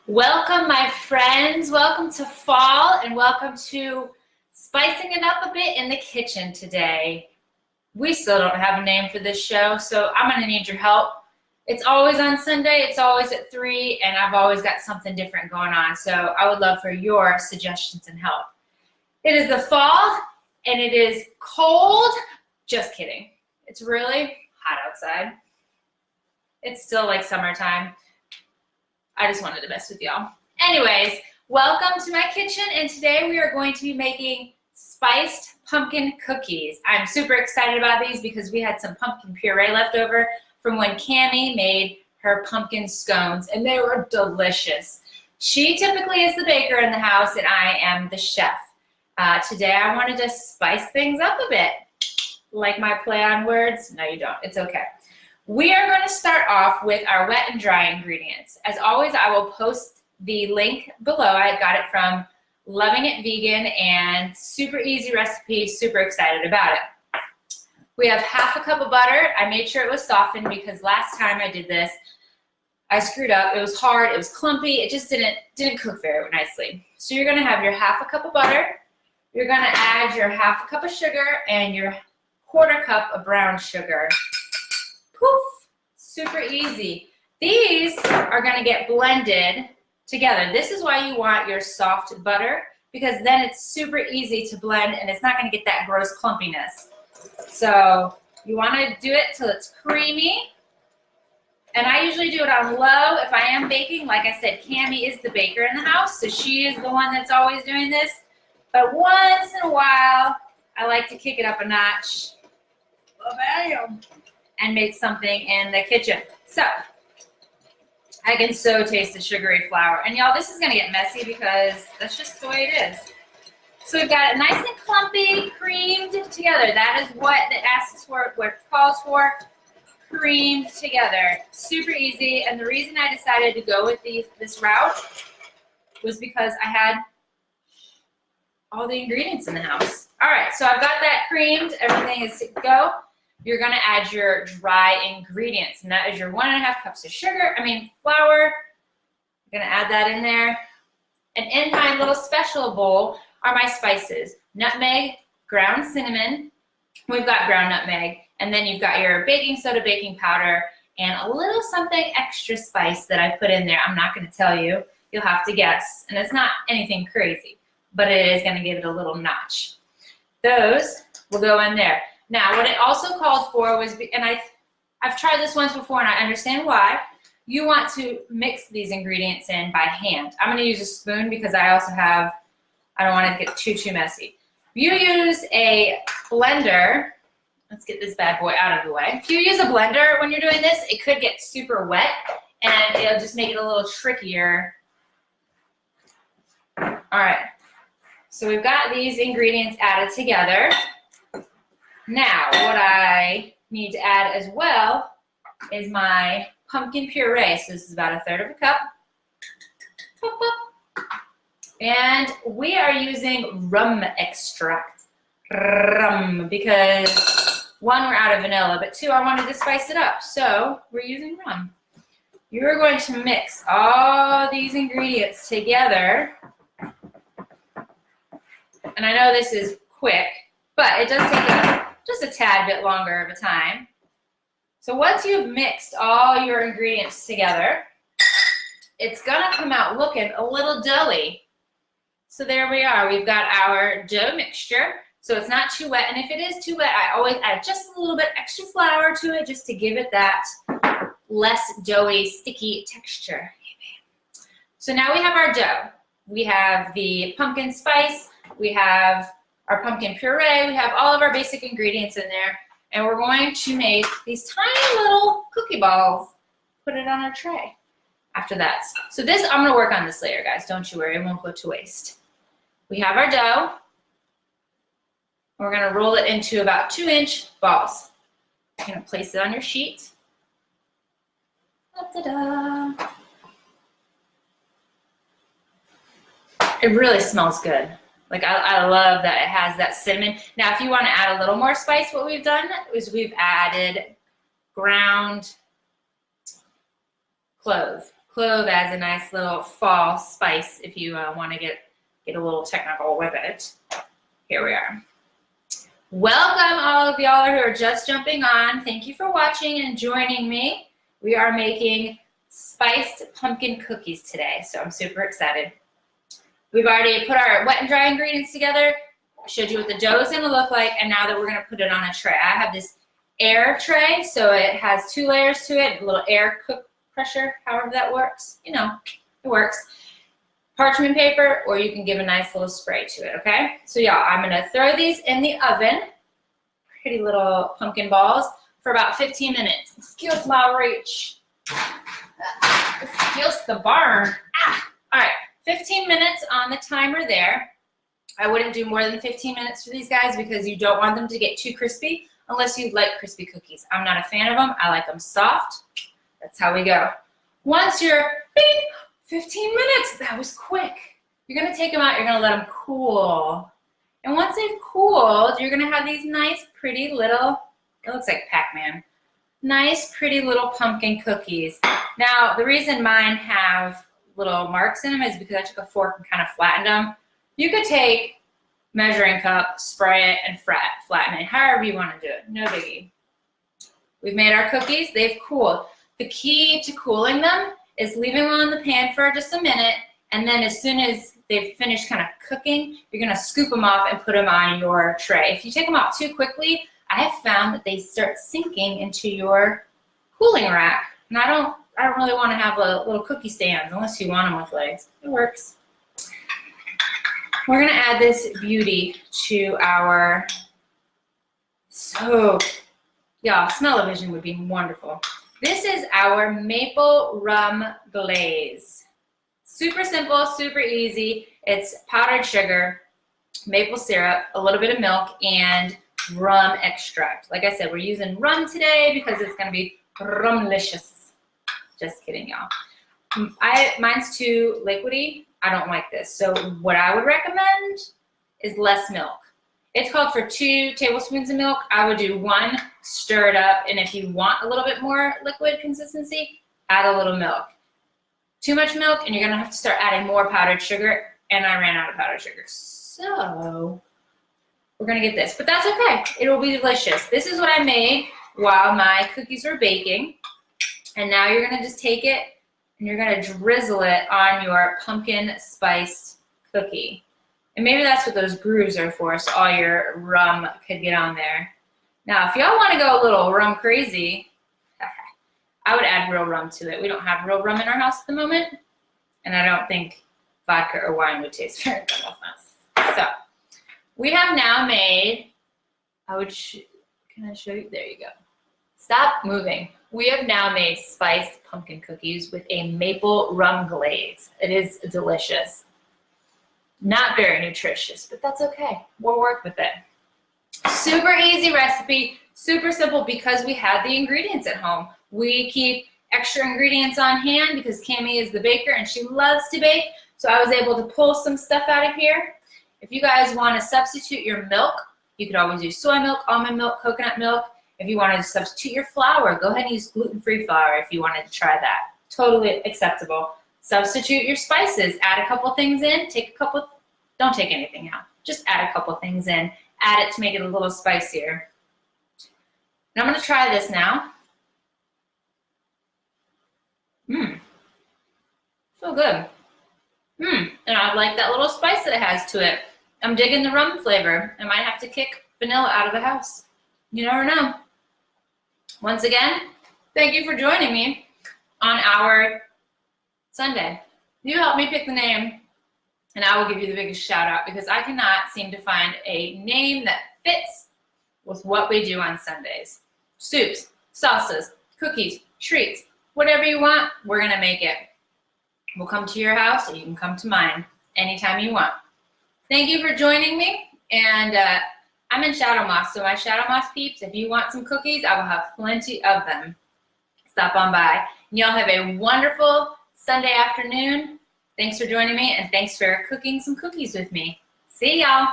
Welcome, my friends. Welcome to fall and welcome to spicing it up a bit in the kitchen today. We still don't have a name for this show, so I'm going to need your help. It's always on Sunday, it's always at 3, and I've always got something different going on, so I would love for your suggestions and help. It is the fall, and it is cold. Just kidding. It's really hot outside. It's still like summertime. I just wanted to mess with y'all. Anyways, welcome to my kitchen, and today we are going to be making spiced pumpkin cookies. I'm super excited about these because we had some pumpkin puree left over from when Cammie made her pumpkin scones, and they were delicious. She typically is the baker in the house, and I am the chef. Today I wanted to spice things up a bit. Like my play on words? No, you don't. It's okay. We are going to start off with our wet and dry ingredients. As always, I will post the link below. I got it from Loving It Vegan and super easy recipe, super excited about it. We have half a cup of butter. I made sure it was softened because last time I did this, I screwed up. It was hard, it was clumpy, it just didn't cook very nicely. So you're gonna have your half a cup of butter, you're gonna add your half a cup of sugar and your quarter cup of brown sugar. Poof, super easy. These are gonna get blended together. This is why you want your soft butter, because then it's super easy to blend and it's not gonna get that gross clumpiness. So you wanna do it till it's creamy. And I usually do it on low if I am baking. Like I said, Cammie is the baker in the house, so she is the one that's always doing this. But once in a while, I like to kick it up a notch. And make something in the kitchen. So I can so taste the sugary flour. And y'all, this is gonna get messy because that's just the way it is. So we've got it nice and clumpy, creamed together. That is what it asks for, what it calls for, creamed together. Super easy. And the reason I decided to go with this route was because I had all the ingredients in the house. All right, so I've got that creamed. Everything is to go. You're gonna add your dry ingredients, and that is your 1.5 cups of flour. You're gonna add that in there. And in my little special bowl are my spices. Nutmeg, ground cinnamon, we've got ground nutmeg, and then you've got your baking soda, baking powder, and a little something extra spice that I put in there. I'm not gonna tell you, you'll have to guess. And it's not anything crazy, but it is gonna give it a little notch. Those will go in there. Now, what it also called for was, and I've tried this once before and I understand why, you want to mix these ingredients in by hand. I'm gonna use a spoon because I don't want it to get too messy. If you use a blender, let's get this bad boy out of the way. If you use a blender when you're doing this, it could get super wet and it'll just make it a little trickier. All right, so we've got these ingredients added together. Now, what I need to add as well is my pumpkin puree. So this is about 1/3 cup. And we are using rum extract. Rum, because 1, we're out of vanilla, but 2, I wanted to spice it up. So we're using rum. You're going to mix all these ingredients together. And I know this is quick, but it does take just a tad bit longer of a time. So once you've mixed all your ingredients together, it's gonna come out looking a little doughy. So there we are, we've got our dough mixture. So it's not too wet, and if it is too wet, I always add just a little bit extra flour to it just to give it that less doughy, sticky texture. So now we have our dough. We have the pumpkin spice, we have our pumpkin puree, we have all of our basic ingredients in there, and we're going to make these tiny little cookie balls, put it on our tray after that. So this, I'm gonna work on this later, guys, don't you worry, it won't go to waste. We have our dough, we're gonna roll it into about 2-inch balls. You're gonna place it on your sheet. Da-da-da. It really smells good. Like I love that it has that cinnamon. Now, if you want to add a little more spice, what we've done is we've added ground clove. Clove adds a nice little fall spice if you want to get a little technical with it. Here we are. Welcome all of y'all who are just jumping on. Thank you for watching and joining me. We are making spiced pumpkin cookies today, so I'm super excited. We've already put our wet and dry ingredients together. I showed you what the dough is going to look like, and now that we're going to put it on a tray. I have this air tray, so it has 2 layers to it, a little air cook pressure, however that works. You know, it works. Parchment paper, or you can give a nice little spray to it, okay? So y'all, I'm gonna throw these in the oven, pretty little pumpkin balls, for about 15 minutes. Excuse my reach. Excuse the burn. All right, 15 minutes on the timer there. I wouldn't do more than 15 minutes for these guys because you don't want them to get too crispy unless you like crispy cookies. I'm not a fan of them. I like them soft. That's how we go. Once you're, bing, 15 minutes, that was quick. You're gonna take them out, you're gonna let them cool. And once they've cooled, you're gonna have these nice, pretty little, it looks like Pac-Man, nice, pretty little pumpkin cookies. Now, the reason mine have little marks in them is because I took a fork and kind of flattened them. You could take measuring cup, spray it, and flatten it, however you wanna do it, no biggie. We've made our cookies, they've cooled. The key to cooling them is leaving them on the pan for just a minute, and then as soon as they've finished kind of cooking, you're gonna scoop them off and put them on your tray. If you take them off too quickly, I have found that they start sinking into your cooling rack. And I don't really wanna have a little cookie stand unless you want them with legs. It works. We're gonna add this beauty to our soap. Y'all, smell-o-vision would be wonderful. This is our maple rum glaze. Super simple, super easy. It's powdered sugar, maple syrup, a little bit of milk, and rum extract. Like I said, we're using rum today because it's gonna be rumlicious. Just kidding, y'all. Mine's too liquidy. I don't like this. So what I would recommend is less milk. It's called for 2 tablespoons of milk. I would do 1, stir it up, and if you want a little bit more liquid consistency, add a little milk. Too much milk, and you're gonna have to start adding more powdered sugar, and I ran out of powdered sugar. So we're gonna get this, but that's okay. It will be delicious. This is what I made while my cookies were baking, and now you're gonna just take it, and you're gonna drizzle it on your pumpkin spiced cookie. And maybe that's what those grooves are for, so all your rum could get on there. Now, if y'all want to go a little rum crazy, I would add real rum to it. We don't have real rum in our house at the moment, and I don't think vodka or wine would taste very good with us. So, we have now made, can I show you? There you go. Stop moving. We have now made spiced pumpkin cookies with a maple rum glaze. It is delicious. Not very nutritious, but that's okay. We'll work with it. Super easy recipe, super simple because we have the ingredients at home. We keep extra ingredients on hand because Cami is the baker and she loves to bake. So I was able to pull some stuff out of here. If you guys want to substitute your milk, you could always use soy milk, almond milk, coconut milk. If you wanted to substitute your flour, go ahead and use gluten-free flour if you wanted to try that. Totally acceptable. Substitute your spices, add a couple things in, don't take anything out. Just add a couple things in. Add it to make it a little spicier. And I'm gonna try this now. So good. And I like that little spice that it has to it. I'm digging the rum flavor. I might have to kick vanilla out of the house. You never know. Once again, thank you for joining me on our Sunday. You helped me pick the name, and I will give you the biggest shout out because I cannot seem to find a name that fits with what we do on Sundays. Soups, salsas, cookies, treats, whatever you want, we're gonna make it. We'll come to your house or you can come to mine anytime you want. Thank you for joining me, and I'm in Shadow Moss, so my Shadow Moss peeps, if you want some cookies, I will have plenty of them. Stop on by. And y'all have a wonderful Sunday afternoon. Thanks for joining me, and thanks for cooking some cookies with me. See y'all.